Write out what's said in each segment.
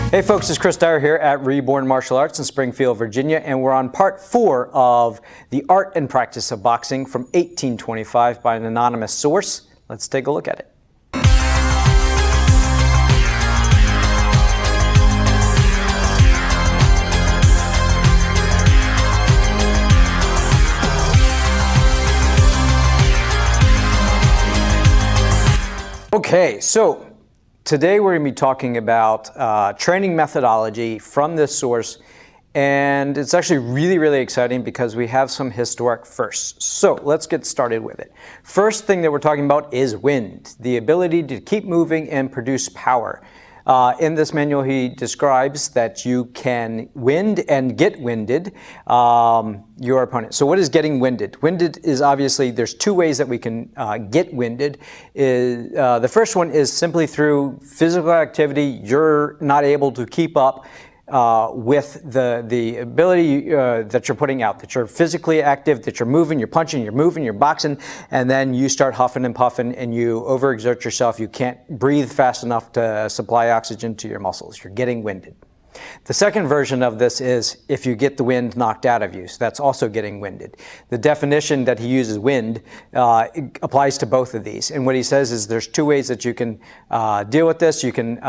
Hey folks, it's Chris Dyer here at Reborn Martial Arts in Springfield, Virginia, and we're on part 4 of The Art and Practice of Boxing from 1825 by an anonymous source. Let's take a look at it. Okay, so today we're going to be talking about training methodology from this source, and it's actually really exciting because we have some historic firsts. So let's get started with it. First thing that we're talking about is wind, the ability to keep moving and produce power. In this manual he describes that you can wind and get winded your opponent. So what is getting winded? Winded is obviously, there's 2 ways that we can get winded. The first one is simply through physical activity. You're not able to keep up with the ability that you're putting out, that you're physically active, that you're moving, you're punching, you're moving, you're boxing, and then you start huffing and puffing and you overexert yourself. You can't breathe fast enough to supply oxygen to your muscles. You're getting winded. The second version of this is if you get the wind knocked out of you. So that's also getting winded. The definition that he uses, wind, applies to both of these. And what he says is there's 2 ways that you can deal with this. You can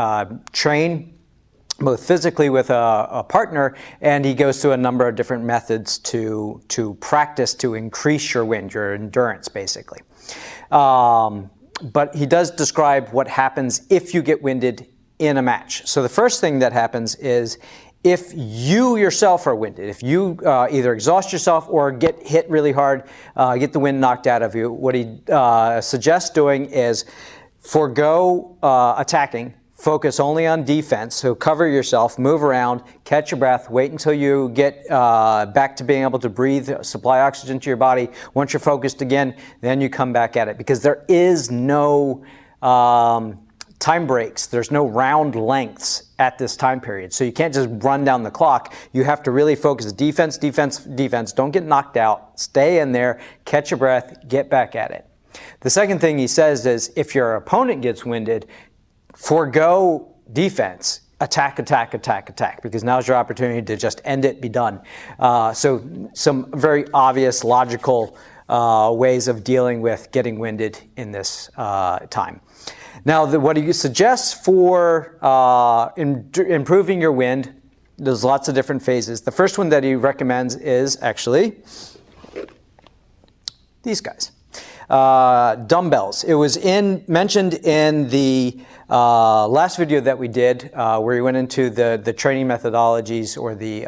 train both physically with a partner, and he goes through a number of different methods to practice to increase your wind, your endurance basically. But he does describe what happens if you get winded in a match. So the first thing that happens is if you yourself are winded, if you either exhaust yourself or get hit really hard, get the wind knocked out of you, what he suggests doing is forego attacking. Focus only on defense, so cover yourself, move around, catch your breath, wait until you get back to being able to breathe, supply oxygen to your body. Once you're focused again, then you come back at it, because there is no time breaks. There's no round lengths at this time period, so you can't just run down the clock. You have to really focus defense, defense, defense. Don't get knocked out. Stay in there, catch your breath, get back at it. The second thing he says is if your opponent gets winded, forego defense, attack, attack, attack, attack, because now's your opportunity to just end it, be done. So some very obvious, logical ways of dealing with getting winded in this time. Now, what he suggests for improving your wind, there's lots of different phases. The first one that he recommends is actually these guys. Dumbbells. It was mentioned in the last video that we did where we went into the training methodologies, or the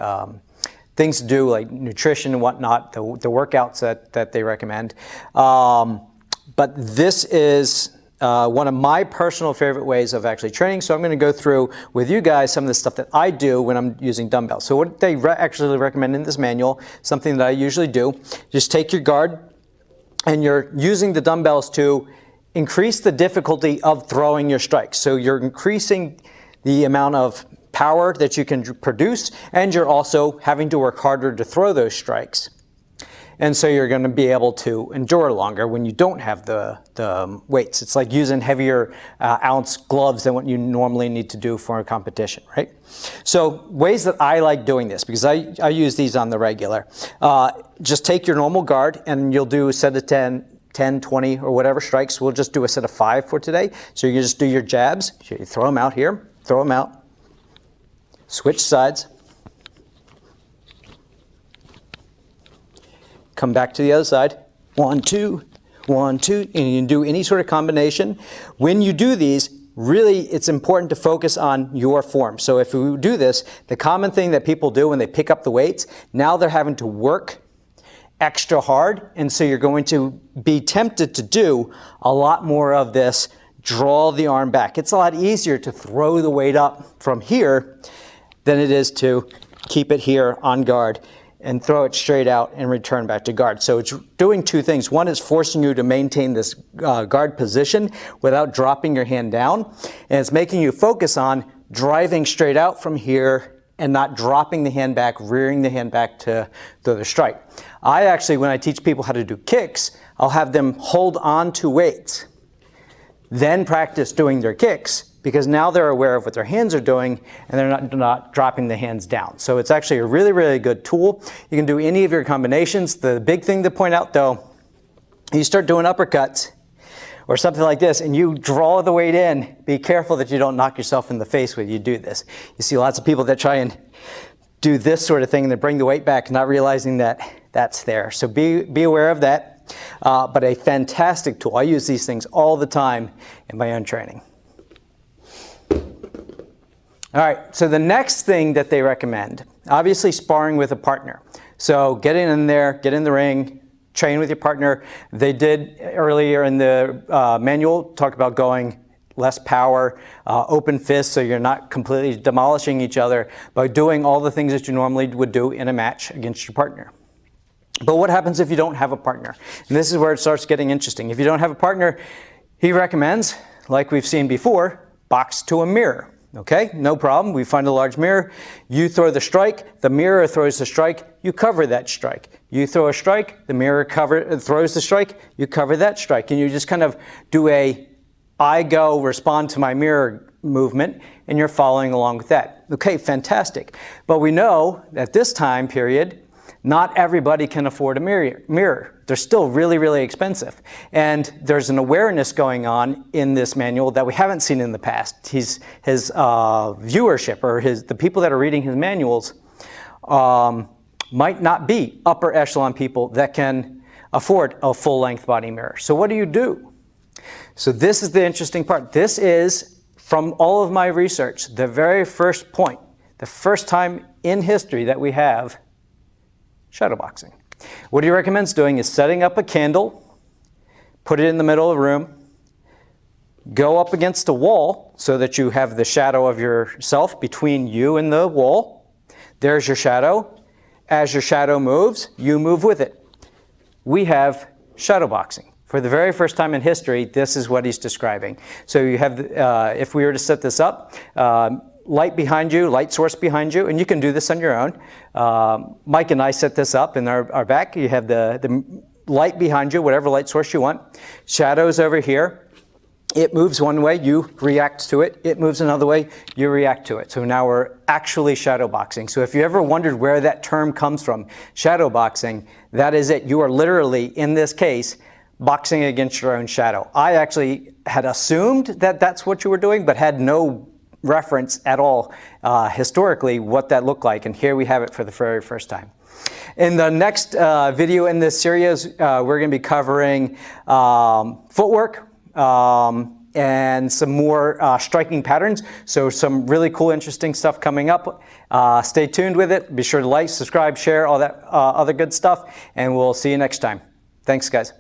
things to do like nutrition and whatnot, the workouts that they recommend. But this is one of my personal favorite ways of actually training. So I'm going to go through with you guys some of the stuff that I do when I'm using dumbbells. So what they actually recommend in this manual, something that I usually do, just take your guard, and you're using the dumbbells to increase the difficulty of throwing your strikes. So you're increasing the amount of power that you can produce, and you're also having to work harder to throw those strikes. And so you're going to be able to endure longer when you don't have the weights. It's like using heavier ounce gloves than what you normally need to do for a competition, right? So ways that I like doing this, because I use these on the regular. Just take your normal guard and you'll do a set of 10, 20, or whatever strikes. We'll just do a set of 5 for today. So you just do your jabs. So you throw them out here, throw them out, switch sides. Come back to the other side. 1, 2, 1, 2, and you can do any sort of combination. When you do these, really it's important to focus on your form. So if we do this, the common thing that people do when they pick up the weights, now they're having to work extra hard, and so you're going to be tempted to do a lot more of this, draw the arm back. It's a lot easier to throw the weight up from here than it is to keep it here on guard and throw it straight out and return back to guard. So it's doing 2 things. One is forcing you to maintain this guard position without dropping your hand down, and it's making you focus on driving straight out from here and not dropping the hand back, rearing the hand back to the strike. I actually, when I teach people how to do kicks, I'll have them hold on to weights, then practice doing their kicks, because now they're aware of what their hands are doing and they're not dropping the hands down. So it's actually a really, really good tool. You can do any of your combinations. The big thing to point out though, you start doing uppercuts or something like this and you draw the weight in, be careful that you don't knock yourself in the face when you do this. You see lots of people that try and do this sort of thing and they bring the weight back not realizing that that's there. So be aware of that. But a fantastic tool. I use these things all the time in my own training. All right, so the next thing that they recommend, obviously sparring with a partner. So get in there, get in the ring, train with your partner. They did earlier in the manual talk about going less power, open fists, so you're not completely demolishing each other by doing all the things that you normally would do in a match against your partner. But what happens if you don't have a partner? And this is where it starts getting interesting. If you don't have a partner, he recommends, like we've seen before, box to a mirror. Okay, no problem. We find a large mirror. You throw the strike, the mirror throws the strike, you cover that strike. You throw a strike, the mirror throws the strike, you cover that strike. And you just kind of do a I go, respond to my mirror movement, and you're following along with that. Okay, fantastic. But we know at this time period, not everybody can afford a mirror. They're still really, really expensive. And there's an awareness going on in this manual that we haven't seen in the past. His viewership or the people that are reading his manuals might not be upper echelon people that can afford a full-length body mirror. So what do you do? So this is the interesting part. This is, from all of my research, the very first point, the first time in history that we have shadowboxing. What he recommends doing is setting up a candle, put it in the middle of the room, go up against a wall so that you have the shadow of yourself between you and the wall. There's your shadow. As your shadow moves, you move with it. We have shadowboxing. For the very first time in history, this is what he's describing. So you have, if we were to set this up, light behind you, light source behind you, and you can do this on your own. Mike and I set this up in our back. You have the light behind you, whatever light source you want. Shadows over here. It moves one way, you react to it. It moves another way, you react to it. So now we're actually shadowboxing. So if you ever wondered where that term comes from, shadowboxing, that is it. You are literally, in this case, boxing against your own shadow. I actually had assumed that that's what you were doing, but had no reference at all historically what that looked like, and here we have it for the very first time. In the next video in this series, we're going to be covering footwork and some more striking patterns, so some really cool, interesting stuff coming up. Stay tuned with it. Be sure to like, subscribe, share, all that other good stuff, and we'll see you next time. Thanks, guys.